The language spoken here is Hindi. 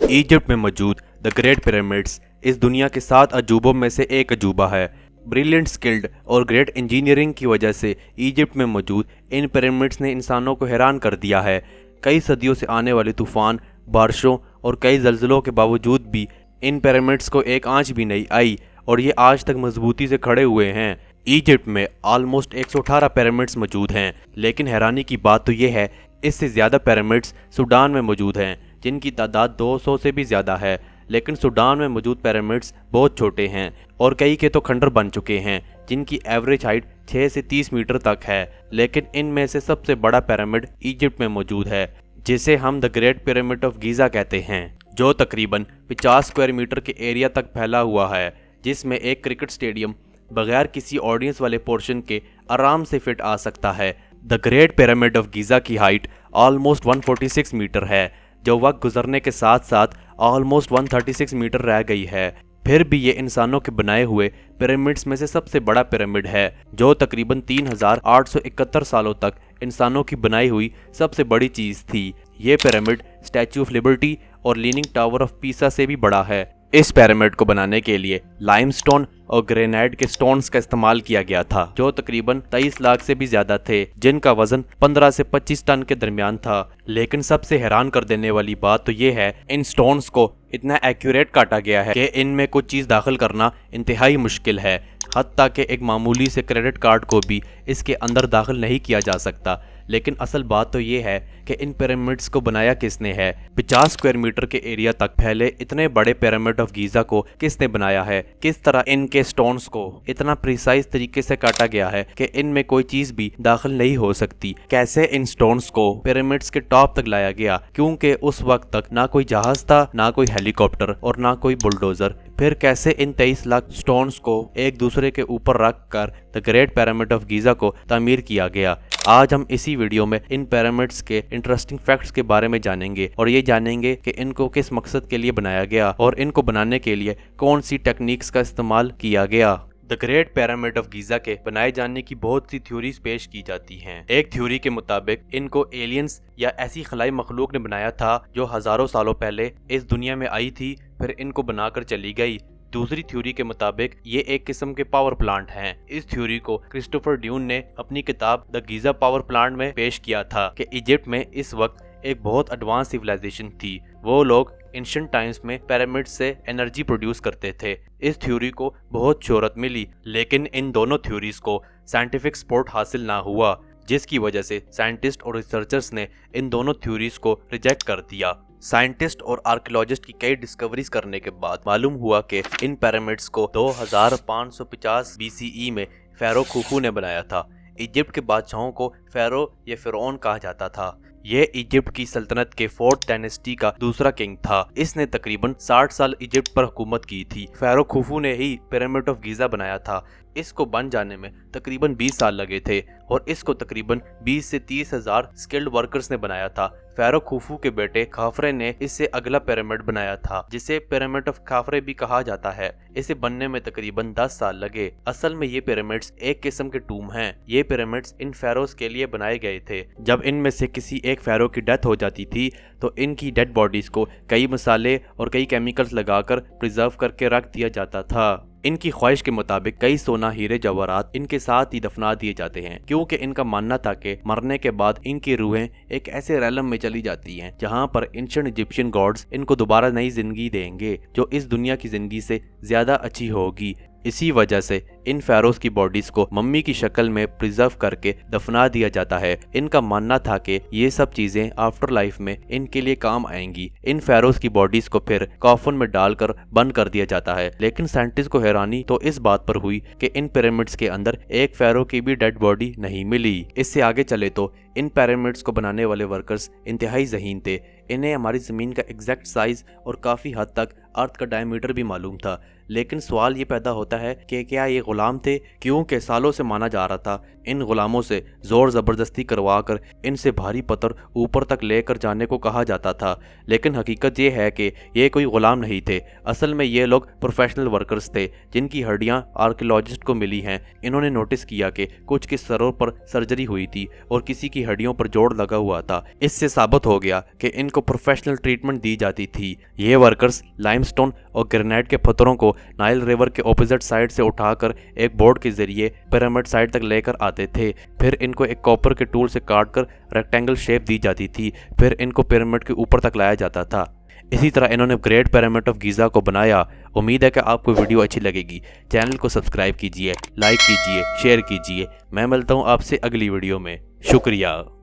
इजिप्ट में मौजूद द ग्रेट पिरामिड्स इस दुनिया के 7 अजूबों में से एक अजूबा है। ब्रिलियंट स्किल्ड और ग्रेट इंजीनियरिंग की वजह से इजिप्ट में मौजूद इन पिरामिड्स ने इंसानों को हैरान कर दिया है। कई सदियों से आने वाले तूफान, बारिशों और कई जल्जलों के बावजूद भी इन पिरामिड्स को एक आंच भी नहीं आई और ये आज तक मजबूती से खड़े हुए हैं। इजिप्ट में ऑलमोस्ट 118 पिरामिड्स मौजूद हैं, लेकिन हैरानी की बात तो ये है इससे ज़्यादा पिरामिड्स सूडान में मौजूद हैं, जिनकी तादाद 200 से भी ज़्यादा है। लेकिन सूडान में मौजूद पिरामिड्स बहुत छोटे हैं और कई के तो खंडर बन चुके हैं, जिनकी एवरेज हाइट 6 से 30 मीटर तक है। लेकिन इनमें से सबसे बड़ा पिरामिड इजिप्ट में मौजूद है, जिसे हम the great pyramid of Giza कहते हैं, जो तकरीबन 50 स्क्वायर मीटर के एरिया तक फैला हुआ है, जिसमें एक क्रिकेट स्टेडियम बगैर किसी ऑडियंस वाले पोर्शन के आराम से फिट आ सकता है। The great pyramid of Giza की हाइट ऑलमोस्ट 146 मीटर है, जो वक्त गुजरने के साथ साथ ऑलमोस्ट 136 मीटर रह गई है। फिर भी ये इंसानों के बनाए हुए पिरामिड्स में से सबसे बड़ा पिरामिड है, जो तकरीबन 3871 सालों तक इंसानों की बनाई हुई सबसे बड़ी चीज़ थी। ये पिरामिड स्टैचू ऑफ लिबर्टी और लीनिंग टावर ऑफ पीसा से भी बड़ा है। इस पिरामिड को बनाने के लिए लाइमस्टोन और ग्रेनाइट के स्टोन्स का इस्तेमाल किया गया था, जो तकरीबन 23 लाख से भी ज्यादा थे, जिनका वजन 15 से 25 टन के दरमियान था। लेकिन सबसे हैरान कर देने वाली बात तो ये है, इन स्टोन्स को इतना एक्यूरेट काटा गया है कि इनमें कुछ चीज दाखिल करना इंतहाई मुश्किल है। हत्ता कि एक मामूली से क्रेडिट कार्ड को भी इसके अंदर दाखिल नहीं किया जा सकता। लेकिन असल बात तो ये है कि इन पिरामिड्स को बनाया किसने है। 50 स्क्वायर मीटर के एरिया तक फैले इतने बड़े पिरामिड ऑफ गीज़ा को किसने बनाया है। किस तरह इनके स्टोन्स को इतना प्रिसाइज तरीके से काटा गया है कि इनमें कोई चीज भी दाखिल नहीं हो सकती। कैसे इन स्टोन्स को पिरामिड्स के टॉप तक लाया गया, क्योंकि उस वक्त तक ना कोई जहाज था, ना कोई हेलीकॉप्टर और ना कोई बुलडोजर। फिर कैसे इन 23 लाख स्टोन्स को एक दूसरे के ऊपर रख कर the great pyramid of Giza को तामीर किया गया। आज हम इसी वीडियो में इन पिरामिड्स के इंटरेस्टिंग फैक्ट्स के बारे में जानेंगे और ये जानेंगे कि इनको किस मकसद के लिए बनाया गया और इनको बनाने के लिए कौन सी टेक्निक्स का इस्तेमाल किया गया। The great pyramid of Giza के बनाए जाने की बहुत सी थ्योरीज पेश की जाती हैं। एक थ्योरी के मुताबिक इनको एलियंस या ऐसी खलाई मखलूक ने बनाया था जो हजारों सालों पहले इस दुनिया में आई थी, फिर इनको बनाकर चली गई। दूसरी थ्योरी के मुताबिक ये एक किस्म के पावर प्लांट हैं। इस थ्योरी को क्रिस्टोफर ड्यून ने अपनी किताब द गीज़ा पावर प्लांट में पेश किया था कि इजिप्ट में इस वक्त एक बहुत एडवांस सिविलाइजेशन थी। वो लोग एंशिएंट टाइम्स में पिरामिड से एनर्जी प्रोड्यूस करते थे। इस थ्योरी को बहुत शोहरत मिली, लेकिन इन दोनों थ्योरीज को साइंटिफिक सपोर्ट हासिल ना हुआ, जिसकी वजह से साइंटिस्ट और रिसर्चर्स ने इन दोनों थ्योरीज को रिजेक्ट कर दिया। साइंटिस्ट और आर्कियोलॉजिस्ट की कई डिस्कवरीज करने के बाद मालूम हुआ कि इन पिरामिड्स को 2550 बीसीई में फेरो खुफू ने बनाया था। इजिप्ट के बादशाहों को फेरो या फिरौन कहा जाता था। यह इजिप्ट की सल्तनत के फोर्थ डायनेस्टी का दूसरा किंग था। इसने तकरीबन 60 साल इजिप्ट पर हुकूमत की थी। फेरो खुफू ने ही पिरामिड ऑफ गीज़ा बनाया था। इसको बन जाने में तकरीबन 20 साल लगे थे और इसको तकरीबन 20 से 30 हजार स्किल्ड वर्कर्स ने बनाया था। फेरो खुफू के बेटे खाफरे ने इससे अगला पिरामिड बनाया था, जिसे पिरामिड ऑफ खाफरे भी कहा जाता है। इसे बनने में तकरीबन 10 साल लगे। असल में ये पिरामिड्स एक किस्म के टूम हैं। ये पिरामिड्स इन फेरोज के लिए बनाए गए थे। जब इनमें से किसी एक फेरो की डेथ हो जाती थी तो इनकी डेड बॉडीज को कई मसाले और कई केमिकल्स लगाकर प्रिजर्व करके रख दिया जाता था। इनकी ख्वाहिश के मुताबिक कई सोना, हीरे, जवाहरात इनके साथ ही दफना दिए जाते हैं, क्योंकि इनका मानना था कि मरने के बाद इनकी रूहें एक ऐसे रैलम में चली जाती हैं जहां पर एंशिएंट इजिप्शियन गॉड्स इनको दोबारा नई जिंदगी देंगे, जो इस दुनिया की जिंदगी से ज्यादा अच्छी होगी। इसी वजह से इन फेरोज की बॉडीज को मम्मी की शक्ल में प्रिजर्व करके दफना दिया जाता है। इनका मानना था कि ये सब चीजें आफ्टर लाइफ में इनके लिए काम आएंगी। इन फेरोज की बॉडीज को फिर कॉफन में डालकर बंद कर दिया जाता है। लेकिन साइंटिस्ट को हैरानी तो इस बात पर हुई कि इन पिरामिड्स के अंदर एक फेरो की भी डेड बॉडी नहीं मिली। इससे आगे चले तो इन पिरामिड्स को बनाने वाले वर्कर्स इंतहाई ज़हीन थे। इन्हें हमारी ज़मीन का एग्जैक्ट साइज और काफ़ी हद तक अर्थ का डायमीटर भी मालूम था। लेकिन सवाल ये पैदा होता है कि क्या ये गुलाम थे, क्योंकि सालों से माना जा रहा था इन गुलामों से जोर ज़बरदस्ती करवा कर इनसे भारी पत्थर ऊपर तक लेकर जाने को कहा जाता था। लेकिन हकीकत ये है कि ये कोई गुलाम नहीं थे। असल में ये लोग प्रोफेशनल वर्कर्स थे जिनकी हड्डियां आर्कियोलॉजिस्ट को मिली हैं। इन्होंने नोटिस किया कि कुछ के सरों पर सर्जरी हुई थी और किसी की हड्डियों पर जोड़ लगा हुआ था। इससे साबित हो गया कि इनको प्रोफेशनल ट्रीटमेंट दी जाती थी। ये वर्कर्स लाइमस्टोन और ग्रेनाइट के पत्थरों को नाइल रिवर के ऑपोजिट साइड से उठाकर एक बोर्ड के जरिए पिरामिड साइड तक लेकर आते थे। फिर इनको एक कॉपर के टूल से काटकर रेक्टेंगल शेप दी जाती थी। फिर इनको पिरामिड के ऊपर तक लाया जाता था। इसी तरह इन्होंने ग्रेट पिरामिड ऑफ गीज़ा को बनाया। उम्मीद है कि आपको वीडियो अच्छी लगेगी। चैनल को सब्सक्राइब कीजिए, लाइक कीजिए, शेयर कीजिए। मैं मिलता हूँ आपसे अगली वीडियो में। शुक्रिया।